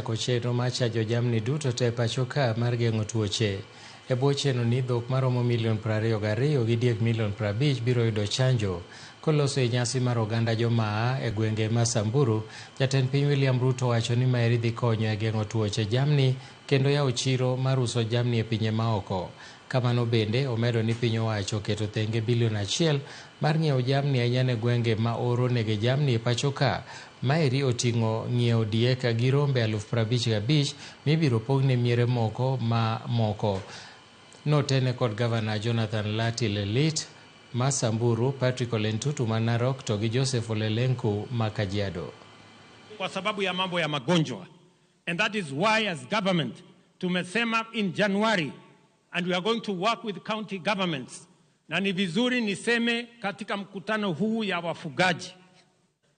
Chenro mar chanjo jamni duto te pachoka mar geng'o tuoche. E bwo chenro ni dhok maromo milion 22 gi diek milion 50 biro yudo chanjo. Koloso e nyasi mar oganda jomaa e gwenge ma Samburu, jatend piny William Ruto wacho ni maeri dhi konyo e geng'o tuoche jamni kendo yawo chiro mar uso jamni e pinje maoko. Kamano bende omedo ni piny owacho keto thenge bilion 1 mar ng'iewo jamni ahinya ne gwenge ma oro nege jamni e pachoka. Maeri oting'o ng'iewo diek gi rombe 55,000 mibiro pogne miere moko ma moko. Notene kod Gavana Jonathan Lati Lelit ma Samburu, Patrick Olentutu ma Narok to gi Joseph Olelenku ma Kajiado. Kwa sababu ya mambo ya magonjwa. And that is why as government tumesema in January and we are going to work with county governments. Na ni vizuri niseme katika mkutano huu ya wafugaji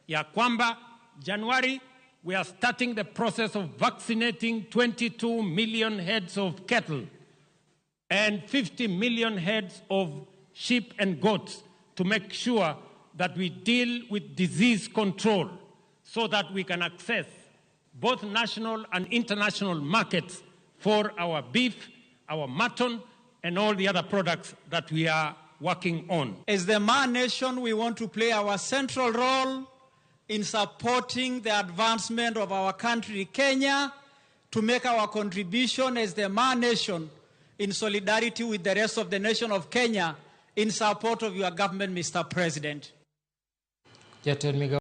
ya kwamba January we are starting the process of vaccinating 22 million heads of cattle and 50 million heads of sheep and goats to make sure that we deal with disease control so that we can access both national and international markets for our beef, our mutton, and all the other products that we are working on. As the Ma Nation, we want to play our central role in supporting the advancement of our country, Kenya, to make our contribution as the Ma Nation in solidarity with the rest of the nation of Kenya in support of your government, Mr. President.